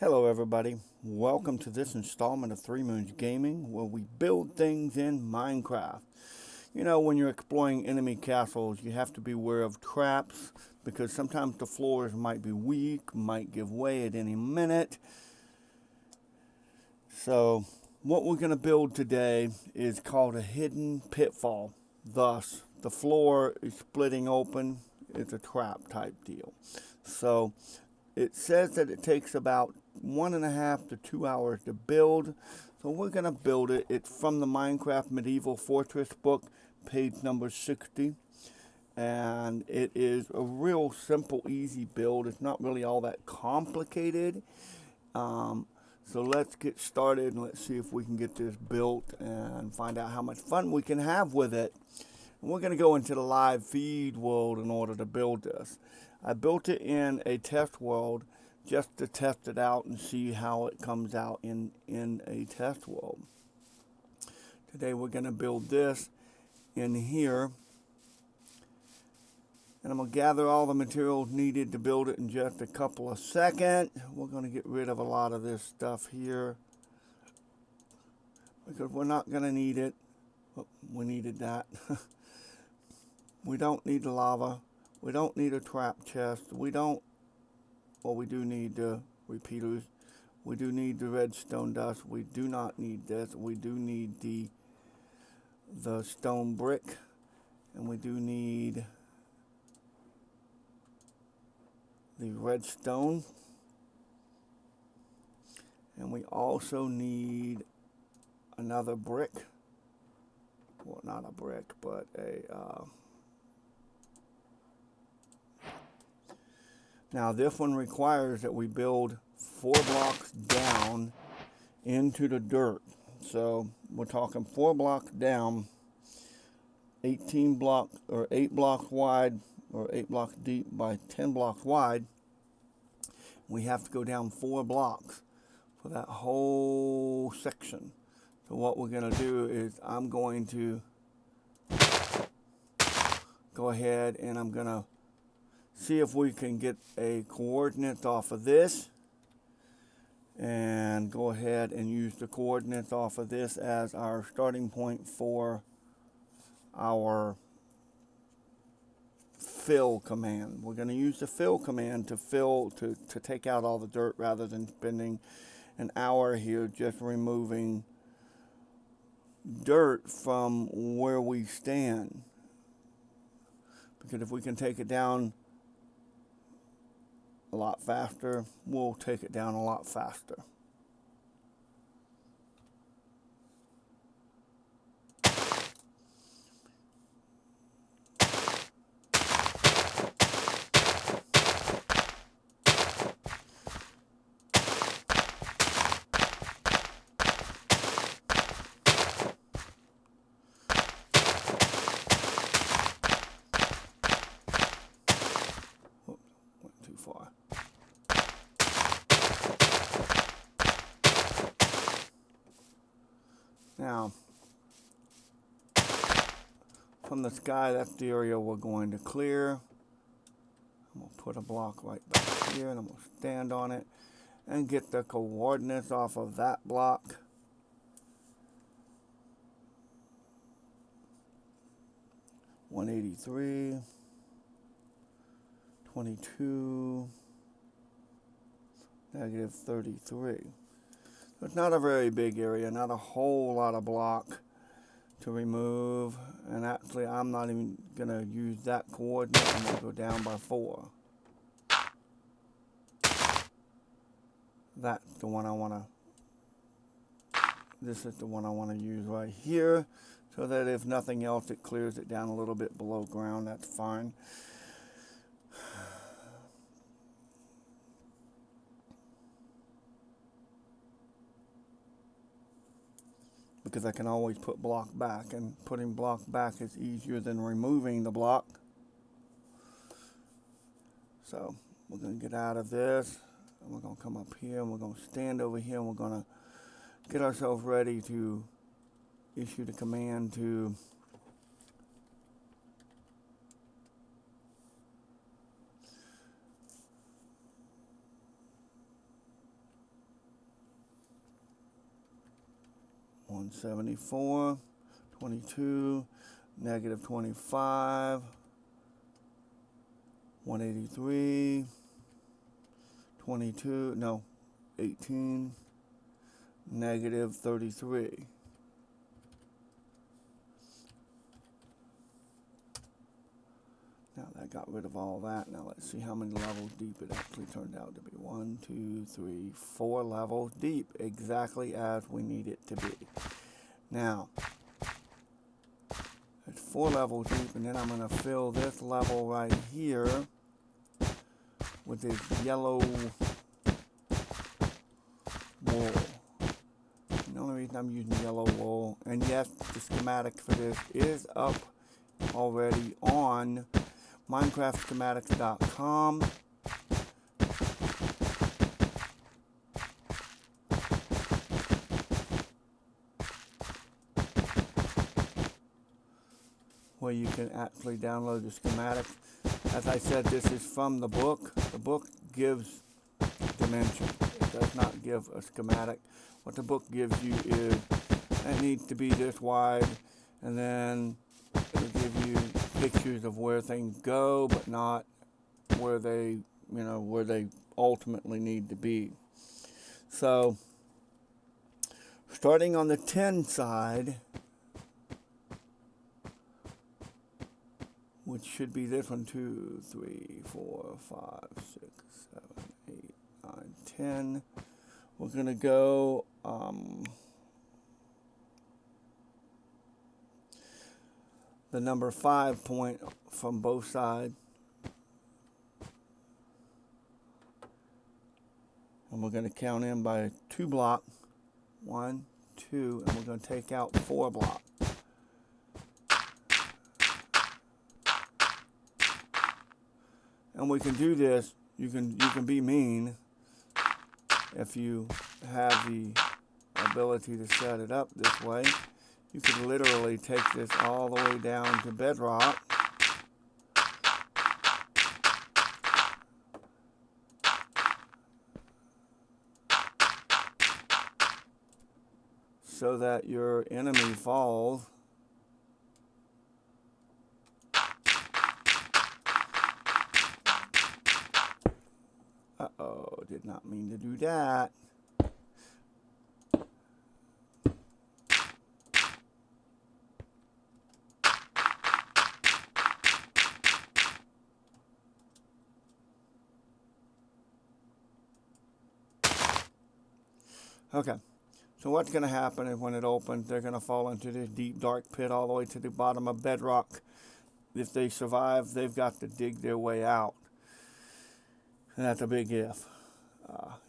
Hello everybody, welcome to this installment of Three Moons Gaming where we build things in Minecraft. You know, when you're exploring enemy castles, you have to be aware of traps because sometimes the floors might be weak, might give way at any minute. So what we're going to build today is called a hidden pitfall. Thus, the floor is splitting open. It's a trap type deal. So it says that it takes about 1.5 to 2 hours to build. So we're going to build it. It's from the Minecraft Medieval Fortress book, page number 60. And it is a real simple, easy build. It's not really all that complicated. So let's get started and let's see if we can get this built and find out how much fun we can have with it. And we're going to go into the live feed world in order to build this. I built it in a test world just to test it out and see how it comes out in a test world. Today we're going to build this in here. And I'm going to gather all the materials needed to build it in just a couple of seconds. We're going to get rid of a lot of this stuff here because we're not going to need it. Oh, we needed that. We don't need the lava. We don't need a trap chest. We do need the repeaters. We do need the redstone dust. We do not need this. We do need the stone brick. And we do need the redstone. And we also need another brick. Well, not a brick, but a... Now this one requires that we build 4 blocks down into the dirt. So we're talking 4 blocks down, 18 blocks or 8 blocks wide or 8 blocks deep by 10 blocks wide. We have to go down 4 blocks for that whole section. So what we're going to do is I'm going to go ahead and I'm going to see if we can get a coordinates off of this and go ahead and use the coordinates off of this as our starting point for our fill command. We're going to use the fill command to take out all the dirt rather than spending an hour here just removing dirt from where we stand, because if we can take it down a lot faster, we'll take it down a lot faster. Went too far. Now, from the sky, that's the area we're going to clear. I'm going to put a block right back here, and I'm going to stand on it and get the coordinates off of that block. (183), 22, -33. So it's not a very big area, not a whole lot of block to remove. And actually, I'm not even going to use that coordinate. I'm going to go down by 4. That's the one I want to... This is the one I want to use right here, so that if nothing else, it clears it down a little bit below ground. That's fine. Because I can always put block back, and putting block back is easier than removing the block. So we're going to get out of this, and we're going to come up here, and we're going to stand over here, and we're going to get ourselves ready to issue the command to 174, 22, negative 25, 183, 22, no, 18, negative 33. Now that got rid of all that. Now let's see how many levels deep it actually turned out to be. 1, 2, 3, 4 levels deep, exactly as we need it to be. Now, it's 4 levels deep, and then I'm going to fill this level right here with this yellow wool. The only reason I'm using yellow wool, and yes, the schematic for this is up already on minecraftschematics.com. where you can actually download the schematics. As I said, this is from the book. The book gives dimension. It does not give a schematic. What the book gives you is it needs to be this wide, and then it'll give you pictures of where things go, but not where they, where they ultimately need to be. So, starting on the 10 side, which should be this one, 2, 3, 4, 5, 6, 7, 8, 9, 10. We're going to go the number 5 point from both sides. And we're going to count in by 2 blocks. 1, 2, and we're going to take out 4 blocks. And we can do this. You can be mean if you have the ability to set it up this way. You could literally take this all the way down to bedrock. So that your enemy falls. Uh-oh, did not mean to do that. Okay, so what's going to happen is when it opens, they're going to fall into this deep, dark pit all the way to the bottom of bedrock. If they survive, they've got to dig their way out. And that's a big if.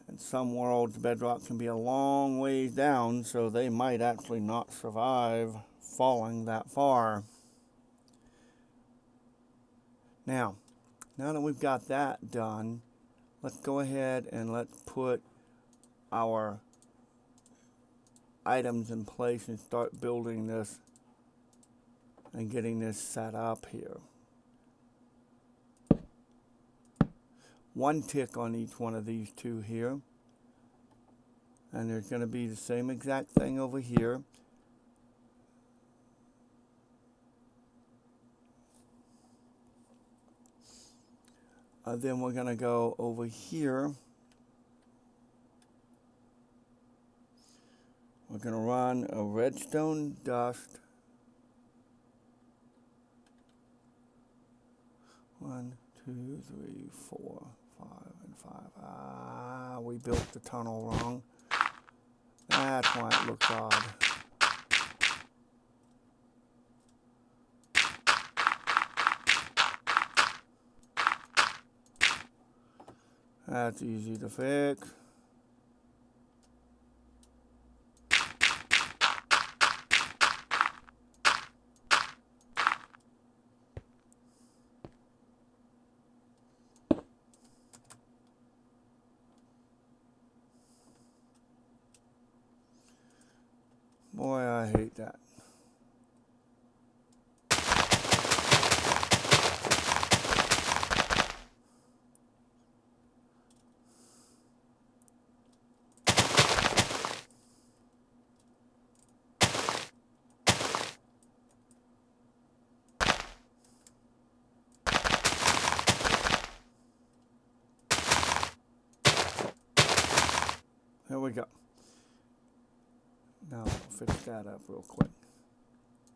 In some worlds, bedrock can be a long ways down, so they might actually not survive falling that far. Now that we've got that done, let's go ahead and let's put our items in place and start building this and getting this set up here. 1 tick on each one of these 2 here, and there's going to be the same exact thing over here. Then we're going to go over here. We're going to run a redstone dust. 1, 2, 3, 4, 5, and 5. We built the tunnel wrong. That's why it looks odd. That's easy to fix. Boy, I hate that. we go. Now I'll fix that up real quick.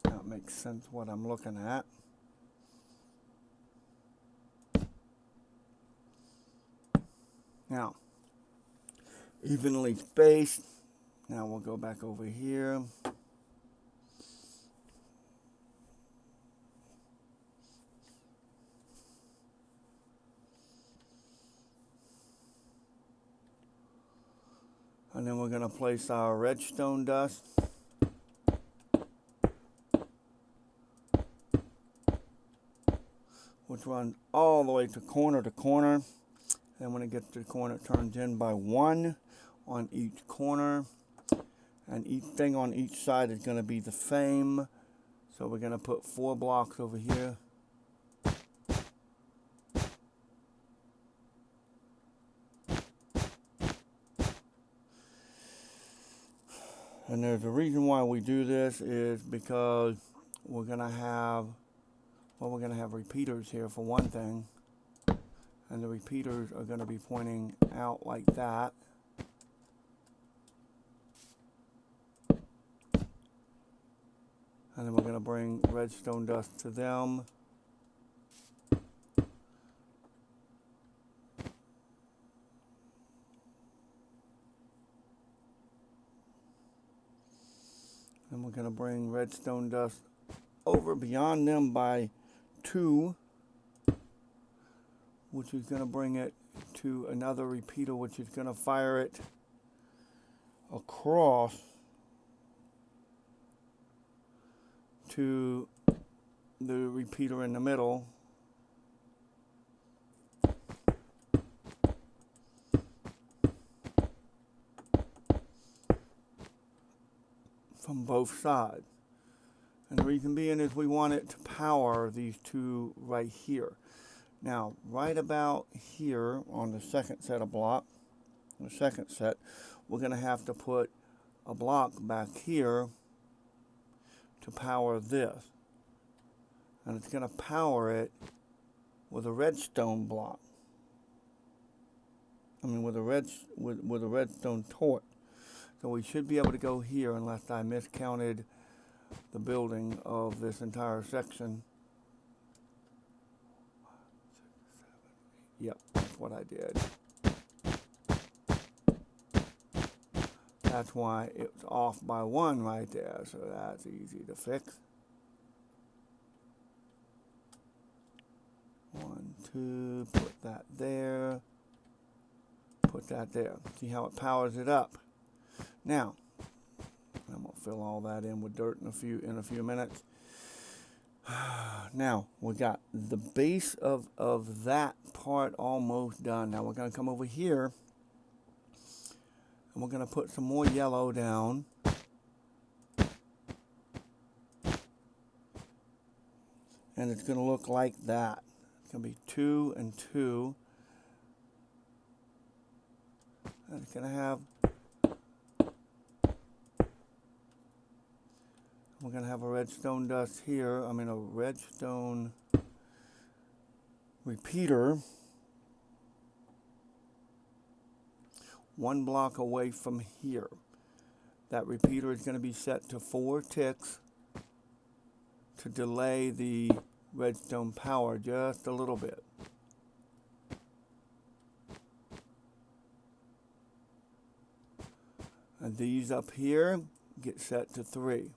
Now it makes sense what I'm looking at. Now, evenly spaced. Now we'll go back over here. And then we're going to place our redstone dust. Which runs all the way to corner. And when it gets to the corner, it turns in by 1 on each corner. And each thing on each side is going to be the same. So we're going to put 4 blocks over here. And there's a reason why we do this is because we're going to have, well, we're going to have repeaters here for one thing. And the repeaters are going to be pointing out like that. And then we're going to bring redstone dust to them. And we're going to bring redstone dust over beyond them by 2, which is going to bring it to another repeater, which is going to fire it across to the repeater in the middle. From both sides. And the reason being is we want it to power these 2 right here. Now, right about here on the second set of blocks, the second set, we're going to have to put a block back here to power this. And it's going to power it with a redstone block. I mean, with a redstone torch. So we should be able to go here, unless I miscounted the building of this entire section. Yep, that's what I did. That's why it was off by 1 right there, so that's easy to fix. 1, 2, put that there, put that there. See how it powers it up? Now, I'm going to fill all that in with dirt in a few minutes. Now, we got the base of that part almost done. Now, we're going to come over here, and we're going to put some more yellow down. And it's going to look like that. It's going to be 2 and 2. And it's going to have... We're going to have a redstone dust here. I mean, a redstone repeater 1 block away from here. That repeater is going to be set to 4 ticks to delay the redstone power just a little bit. And these up here get set to 3.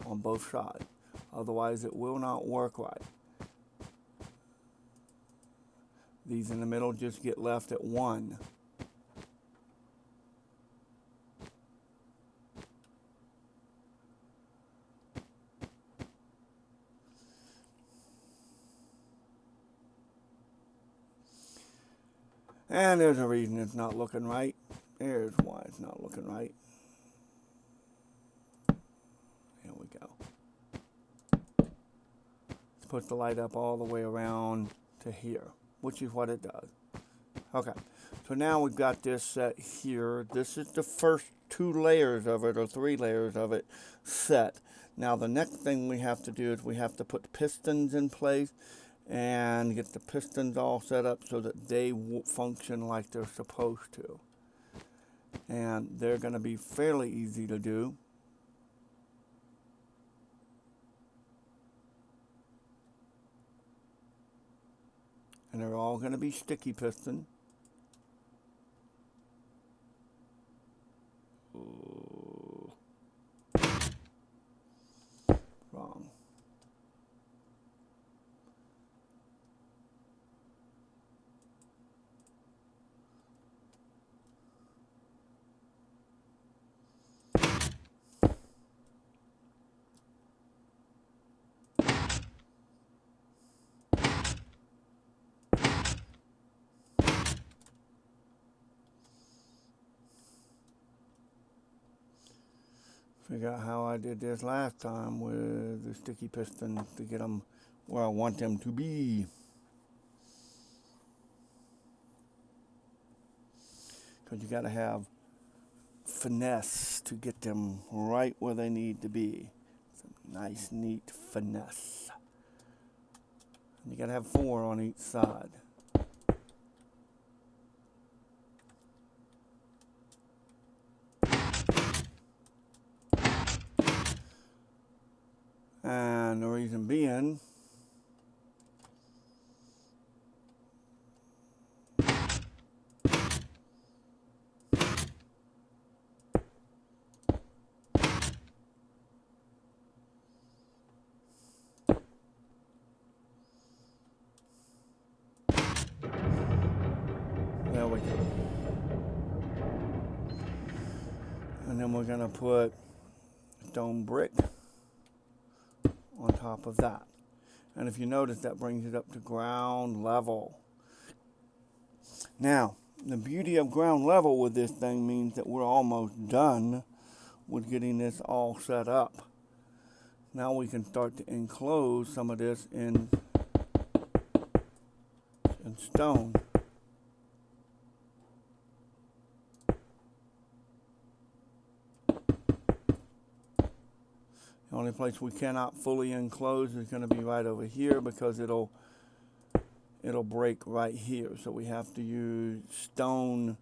On both sides. Otherwise it will not work right. These in the middle just get left at 1. And there's a reason it's not looking right. Here's why it's not looking right. Here we go. Let's put the light up all the way around to here, which is what it does. Okay, so now we've got this set here. This is the first 2 layers of it, or 3 layers of it set. Now the next thing we have to do is we have to put the pistons in place and get the pistons all set up so that they will function like they're supposed to. and they're going to be fairly easy to do. And they're all going to be sticky piston. Ooh. Wrong. Figure out how I did this last time with the sticky pistons to get them where I want them to be. Because you got to have finesse to get them right where they need to be. Some nice, neat finesse. And you got to have 4 on each side. And the reason being, there we go. And then we're going to put stone brick on top of that. And if you notice, that brings it up to ground level. Now, the beauty of ground level with this thing means that we're almost done with getting this all set up. Now we can start to enclose some of this in stone. The only place we cannot fully enclose is going to be right over here because it'll break right here. So we have to use stone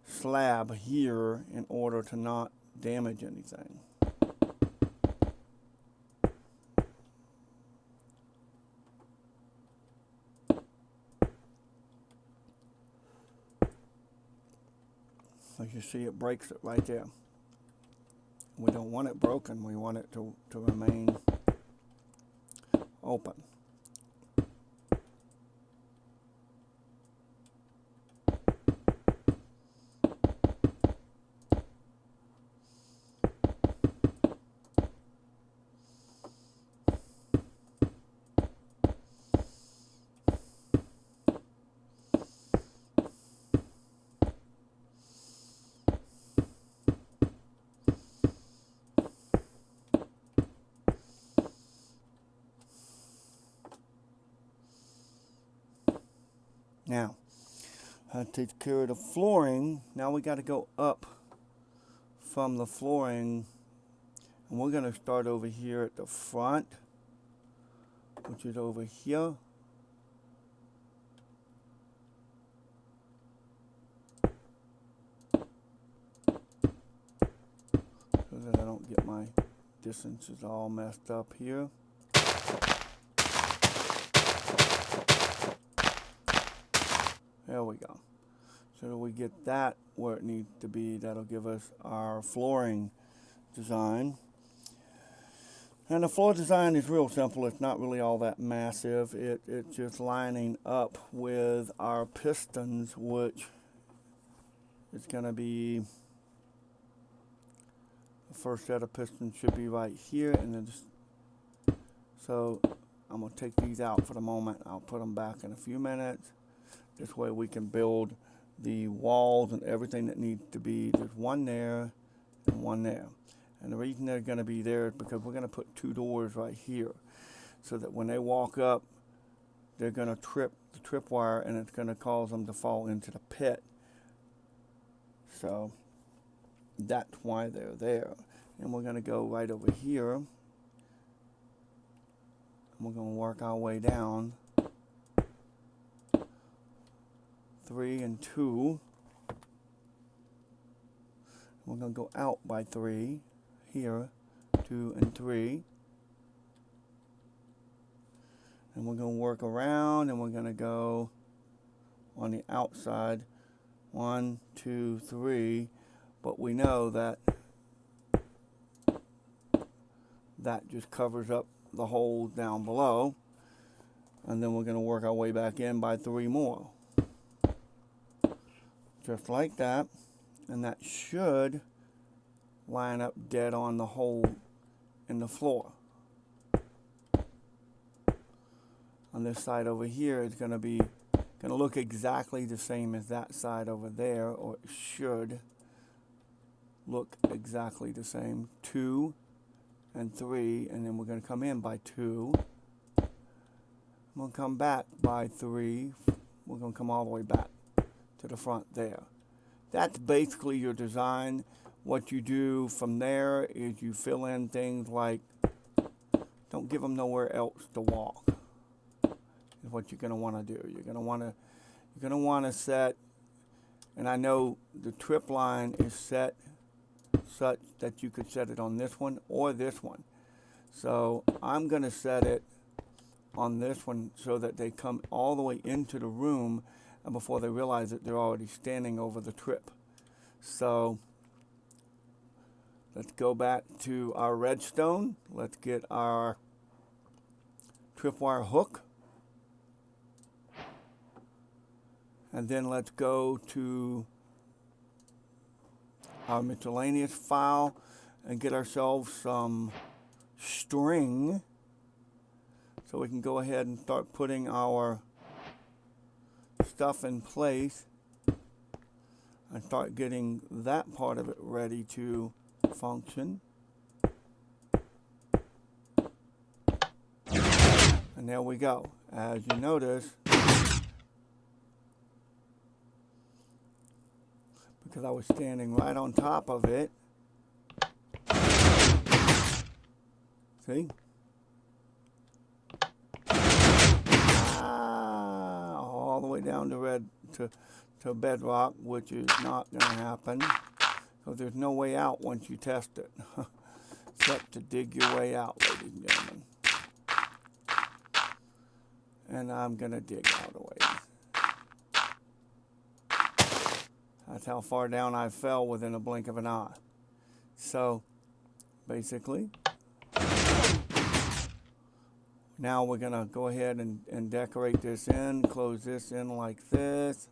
slab here in order to not damage anything. As you see, it breaks it right there. We don't want it broken, we want it to remain open. Now, that takes care of the flooring. Now we got to go up from the flooring, and we're going to start over here at the front, which is over here. So that I don't get my distances all messed up here. There we go. So we get that where it needs to be. That'll give us our flooring design. And the floor design is real simple. It's not really all that massive. It's just lining up with our pistons, which is going to be, the first set of pistons should be right here. And then so I'm going to take these out for the moment. I'll put them back in a few minutes. This way we can build the walls and everything that needs to be. There's one there and one there. And the reason they're going to be there is because we're going to put 2 doors right here. So that when they walk up, they're going to trip the tripwire and it's going to cause them to fall into the pit. So that's why they're there. And we're going to go right over here. And we're going to work our way down. 3 and 2. We're going to go out by 3. Here, 2 and 3. And we're going to work around, and we're going to go on the outside. 1, 2, 3. But we know that that just covers up the holes down below. And then we're going to work our way back in by 3 more. Just like that. And that should line up dead on the hole in the floor. On this side over here, it's going to look exactly the same as that side over there, or it should look exactly the same. 2 and 3, and then we're going to come in by 2. We'll come back by 3. We're going to come all the way back to the front there. That's basically your design. What you do from there is you fill in things like, don't give them nowhere else to walk. Is what you're going to want to do. You're going to want to set, and I know the trip line is set such that you could set it on this one or this one. So I'm going to set it on this one so that they come all the way into the room, and before they realize it, they're already standing over the trip. So let's go back to our redstone. Let's get our tripwire hook. And then let's go to our miscellaneous file and get ourselves some string so we can go ahead and start putting our stuff in place and start getting that part of it ready to function. And there we go. As you notice, because I was standing right on top of it. See? All the way down to bedrock, which is not going to happen. So there's no way out once you test it. Except to dig your way out, ladies and gentlemen. And I'm going to dig out a ways. That's how far down I fell within a blink of an eye. So, basically, now we're going to go ahead and decorate this in, close this in like this.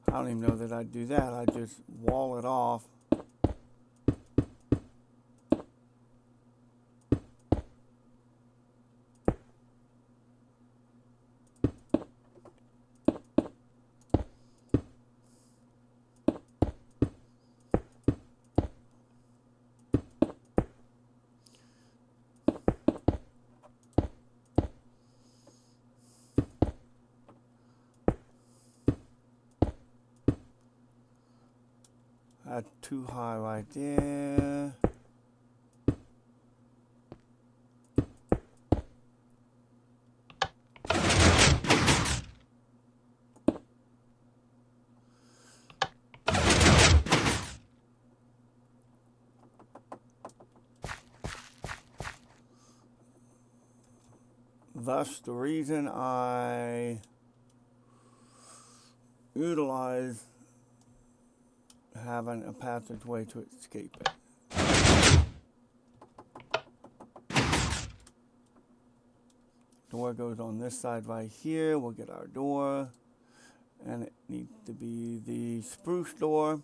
I don't even know that I'd do that. I'd just wall it off. That's too high right there. Thus, the reason I utilize having a passageway to escape it. Door goes on this side right here. We'll get our door, and it needs to be the spruce door.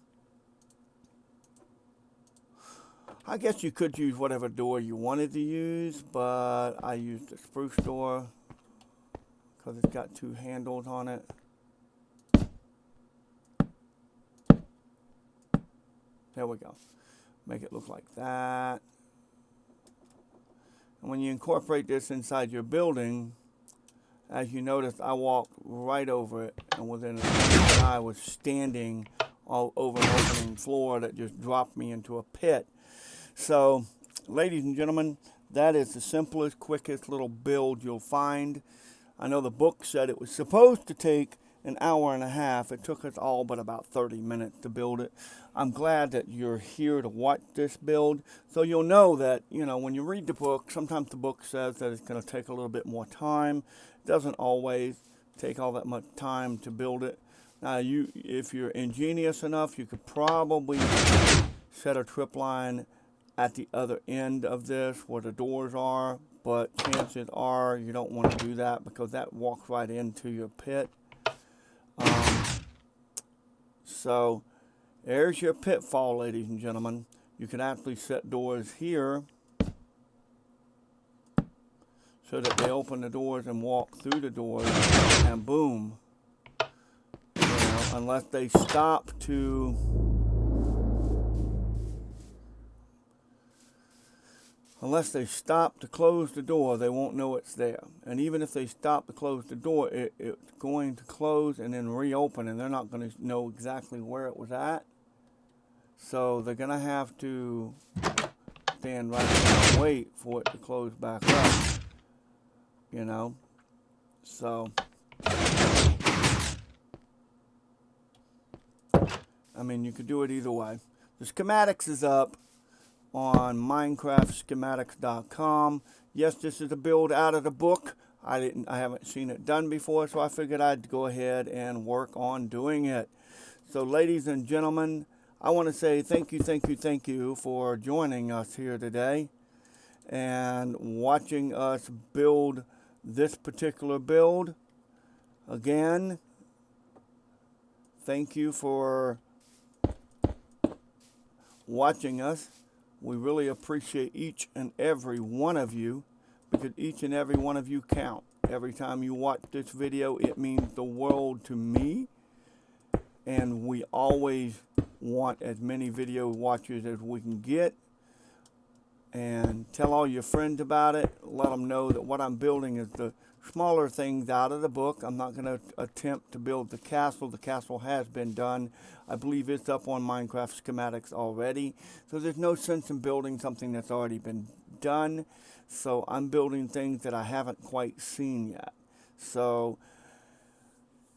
I guess you could use whatever door you wanted to use, but I used the spruce door because it's got 2 handles on it. There we go. Make it look like that. And when you incorporate this inside your building, as you notice, I walked right over it, and within a minute I was standing all over an opening floor that just dropped me into a pit. So, ladies and gentlemen, that is the simplest, quickest little build you'll find. I know the book said it was supposed to take an hour and a half. It took us all but about 30 minutes to build it. I'm glad that you're here to watch this build, so you'll know that, when you read the book, sometimes the book says that it's going to take a little bit more time. It doesn't always take all that much time to build it. Now, if you're ingenious enough, you could probably set a trip line at the other end of this where the doors are, but chances are you don't want to do that because that walks right into your pit. So there's your pitfall, ladies and gentlemen. You can actually set doors here so that they open the doors and walk through the doors, and boom. Unless they stop to close the door, they won't know it's there. And even if they stop to close the door, it's going to close and then reopen, and they're not going to know exactly where it was at. So they're going to have to stand right there and wait for it to close back up. So, you could do it either way. The schematics is up on minecraftschematics.com. Yes, this is a build out of the book. I haven't seen it done before, so I figured I'd go ahead and work on doing it. So, ladies and gentlemen, I want to say thank you for joining us here today and watching us build this particular build. Again, thank you for watching us. We really appreciate each and every one of you, because each and every one of you count. Every time you watch this video, it means the world to me, and we always want as many video watchers as we can get. And tell all your friends about it. Let them know that what I'm building is the smaller things out of the book. I'm not going to attempt to build the castle. The castle has been done. I believe it's up on Minecraft Schematics already. So there's no sense in building something that's already been done. So I'm building things that I haven't quite seen yet. So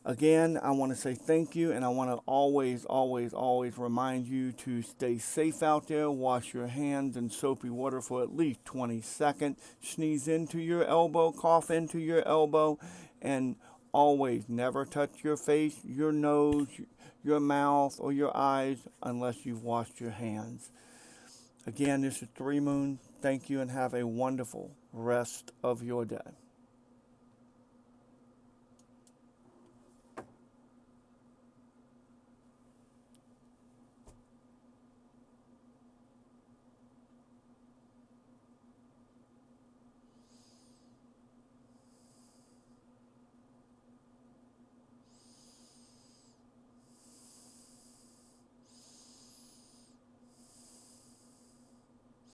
again, I want to say thank you, and I want to always remind you to stay safe out there. Wash your hands in soapy water for at least 20 seconds. Sneeze into your elbow, cough into your elbow, and always never touch your face, your nose, your mouth, or your eyes unless you've washed your hands. Again, this is 3 Moon. Thank you, and have a wonderful rest of your day.